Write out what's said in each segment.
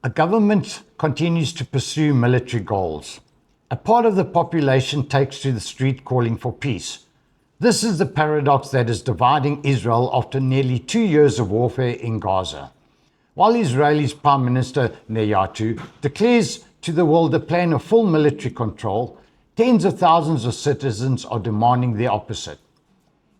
A government continues to pursue military goals. A part of the population takes to the street calling for peace. This is the paradox that is dividing Israel after nearly 2 years of warfare in Gaza. While Israel's Prime Minister Netanyahu declares to the world a plan of full military control, tens of thousands of citizens are demanding the opposite.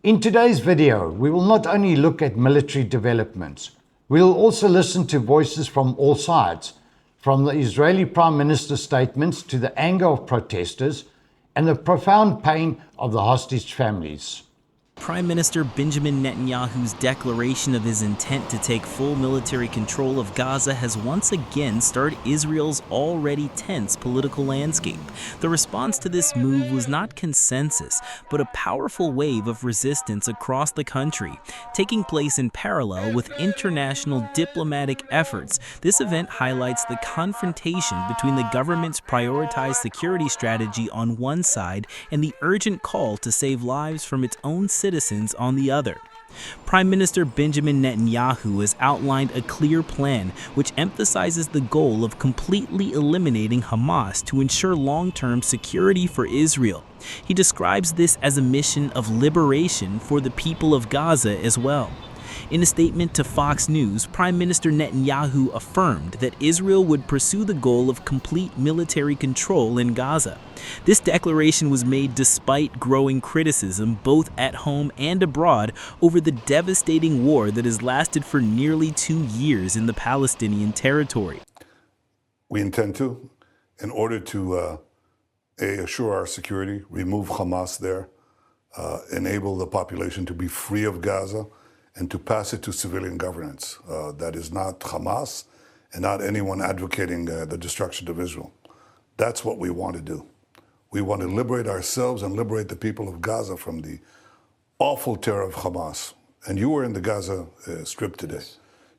In today's video, we will not only look at military developments, we will also listen to voices from all sides, from the Israeli Prime Minister's statements to the anger of protesters and the profound pain of the hostage families. Prime Minister Benjamin Netanyahu's declaration of his intent to take full military control of Gaza has once again stirred Israel's already tense political landscape. The response to this move was not consensus, but a powerful wave of resistance across the country. Taking place in parallel with international diplomatic efforts, this event highlights the confrontation between the government's prioritized security strategy on one side and the urgent call to save lives from its own citizens on the other. Prime Minister Benjamin Netanyahu has outlined a clear plan which emphasizes the goal of completely eliminating Hamas to ensure long-term security for Israel. He describes this as a mission of liberation for the people of Gaza as well. In a statement to Fox News, Prime Minister Netanyahu affirmed that Israel would pursue the goal of complete military control in Gaza. This declaration was made despite growing criticism both at home and abroad over the devastating war that has lasted for nearly 2 years in the Palestinian territory. We intend to, in order to assure our security, remove Hamas there, enable the population to be free of Gaza, and to pass it to civilian governance. That is not Hamas and not anyone advocating the destruction of Israel. That's what we want to do. We want to liberate ourselves and liberate the people of Gaza from the awful terror of Hamas. And you were in the Gaza Strip today.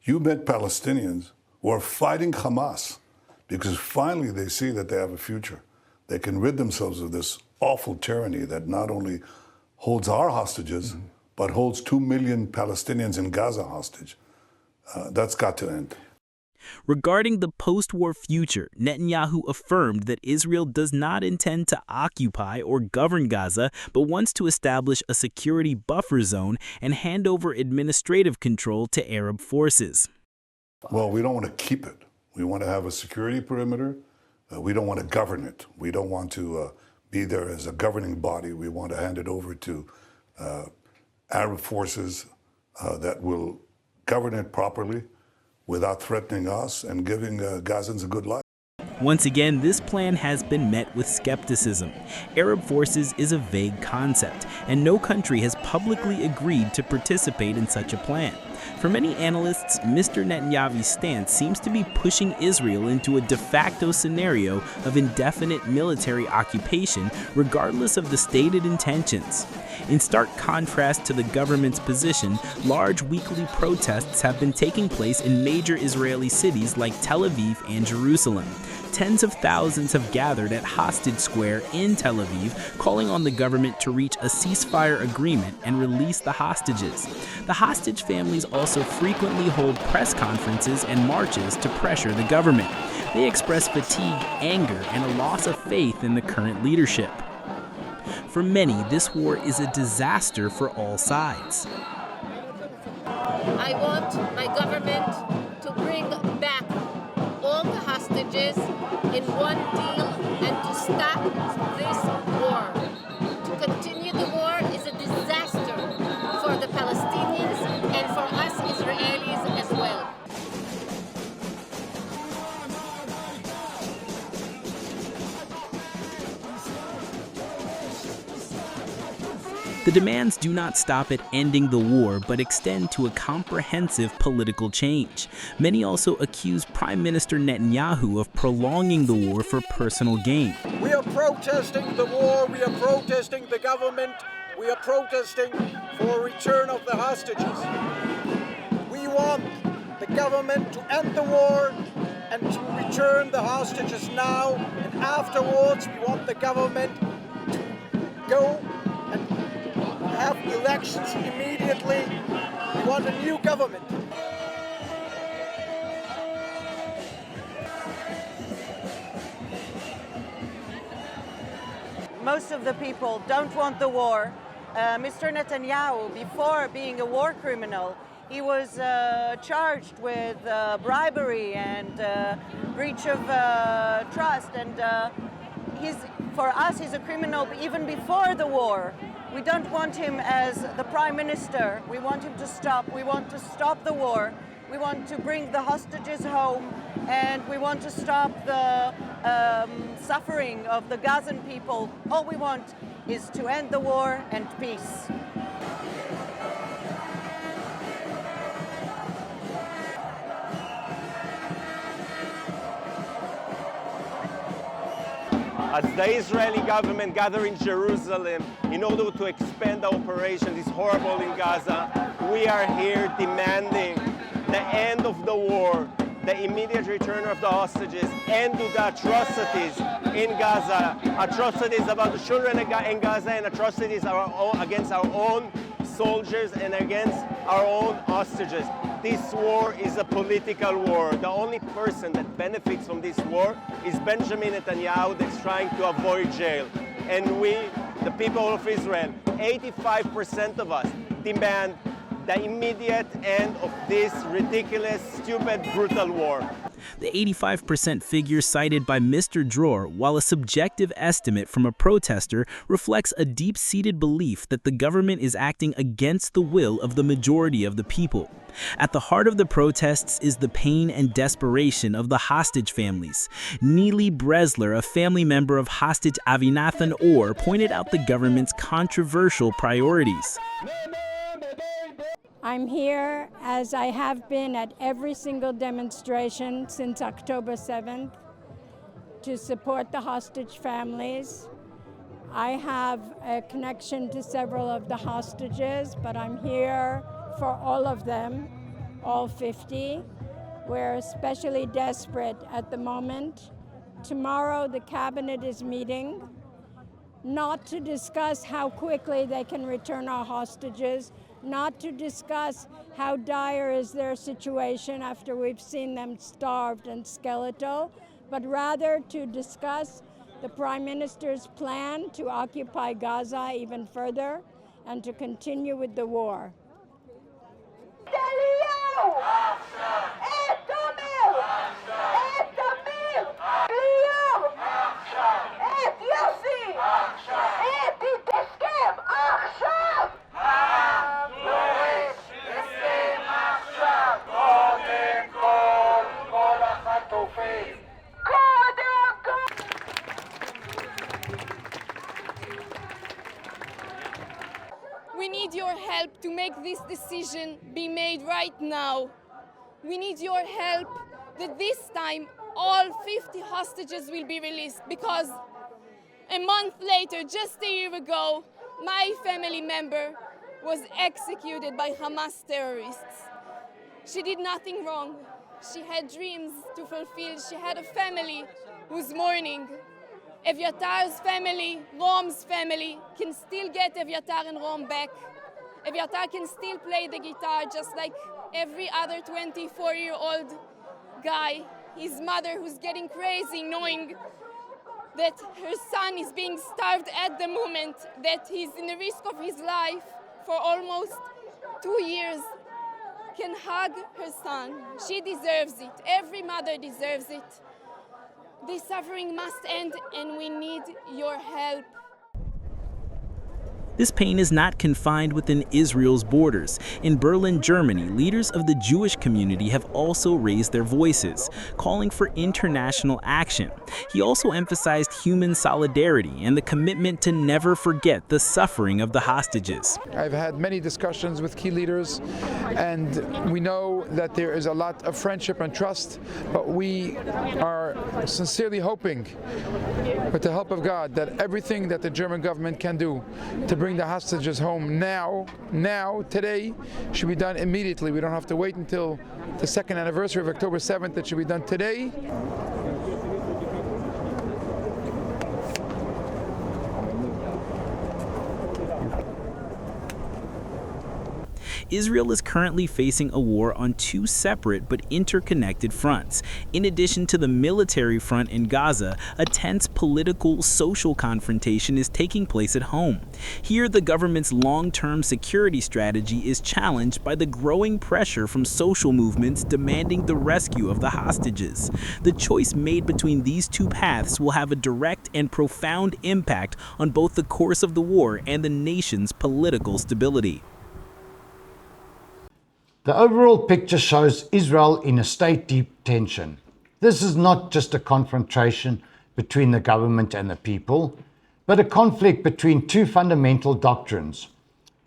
You met Palestinians who are fighting Hamas because finally they see that they have a future. They can rid themselves of this awful tyranny that not only holds our hostages, but holds 2 million Palestinians in Gaza hostage. That's got to end. Regarding the post-war future, Netanyahu affirmed that Israel does not intend to occupy or govern Gaza, but wants to establish a security buffer zone and hand over administrative control to Arab forces. Well, we don't want to keep it. We want to have a security perimeter. We don't want to govern it. We don't want to be there as a governing body. We want to hand it over to Arab forces that will govern it properly without threatening us and giving Gazans a good life. Once again, this plan has been met with skepticism. Arab forces is a vague concept, and no country has publicly agreed to participate in such a plan. For many analysts, Mr. Netanyahu's stance seems to be pushing Israel into a de facto scenario of indefinite military occupation, regardless of the stated intentions. In stark contrast to the government's position, large weekly protests have been taking place in major Israeli cities like Tel Aviv and Jerusalem. Tens of thousands have gathered at Hostage Square in Tel Aviv, calling on the government to reach a ceasefire agreement and release the hostages. The hostage families also frequently hold press conferences and marches to pressure the government. They express fatigue, anger, and a loss of faith in the current leadership. For many, this war is a disaster for all sides. I want my government to bring back all the hostages in one deal and to stop this war. To continue the war is a disaster for the Palestinians and for us Israelis as well. The demands do not stop at ending the war, but extend to a comprehensive political change. Many also accuse Prime Minister Netanyahu of prolonging the war for personal gain. We are protesting the war, we are protesting the government, we are protesting for return of the hostages. We want the government to end the war and to return the hostages now, and afterwards we want the government to go and have elections immediately. We want a new government. most of the people don't want the war. Mr. Netanyahu, before being a war criminal, he was charged with bribery and breach of trust, and for us, he's a criminal even before the war. We don't want him as the Prime Minister. We want him to stop. We want to stop the war. We want to bring the hostages home, and we want to stop the suffering of the Gazan people. All we want is to end the war and peace. As the Israeli government gathered in Jerusalem in order to expand the operation, this horrible in Gaza, we are here demanding the end of the war, the immediate return of the hostages, end to the atrocities in Gaza, atrocities about the children in Gaza, and atrocities against our own soldiers and against our own hostages. This war is a political war. The only person that benefits from this war is Benjamin Netanyahu, that's trying to avoid jail. And we, the people of Israel, 85% of us demand the immediate end of this ridiculous, stupid, brutal war. The 85% figure cited by Mr. Dror, while a subjective estimate from a protester, reflects a deep-seated belief that the government is acting against the will of the majority of the people. At the heart of the protests is the pain and desperation of the hostage families. Neely Bresler, a family member of hostage Avinathan Or, pointed out the government's controversial priorities. I'm here, as I have been at every single demonstration since October 7th, to support the hostage families. I have a connection to several of the hostages, but I'm here for all of them, all 50. We're especially desperate at the moment. Tomorrow the cabinet is meeting, not to discuss how quickly they can return our hostages, not to discuss how dire is their situation after we've seen them starved and skeletal, but rather to discuss the Prime Minister's plan to occupy Gaza even further and to continue with the war. We need your help to make this decision be made right now. We need your help that this time all 50 hostages will be released, because a month later, just a year ago, my family member was executed by Hamas terrorists. She did nothing wrong. She had dreams to fulfill. She had a family who's mourning. Evyatar's family, Rom's family, can still get Evyatar and Rom back. Evyatar can still play the guitar just like every other 24-year-old guy. His mother, who's getting crazy knowing that her son is being starved at the moment, that he's in the risk of his life for almost 2 years, can hug her son. She deserves it. Every mother deserves it. This suffering must end, and we need your help. This pain is not confined within Israel's borders. In Berlin, Germany, leaders of the Jewish community have also raised their voices, calling for international action. He also emphasized human solidarity and the commitment to never forget the suffering of the hostages. I've had many discussions with key leaders, and we know that there is a lot of friendship and trust, but we are sincerely hoping, with the help of God, that everything that the German government can do to bring the hostages home now, today, should be done immediately. We don't have to wait until the second anniversary of October 7th. It should be done today. Israel is currently facing a war on two separate but interconnected fronts. In addition to the military front in Gaza, a tense political, social confrontation is taking place at home. Here, the government's long-term security strategy is challenged by the growing pressure from social movements demanding the rescue of the hostages. The choice made between these two paths will have a direct and profound impact on both the course of the war and the nation's political stability. The overall picture shows Israel in a state deep tension. This is not just a confrontation between the government and the people, but a conflict between two fundamental doctrines.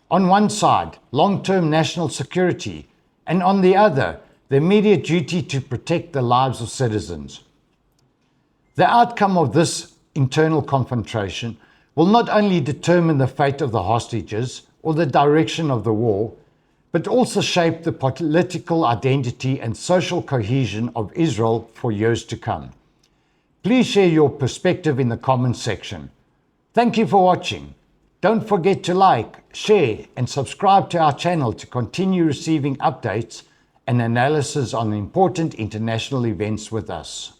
On one side, long-term national security, and on the other, the immediate duty to protect the lives of citizens. The outcome of this internal confrontation will not only determine the fate of the hostages or the direction of the war, but also shape the political identity and social cohesion of Israel for years to come. Please share your perspective in the comments section. Thank you for watching. Don't forget to like, share, and subscribe to our channel to continue receiving updates and analysis on important international events with us.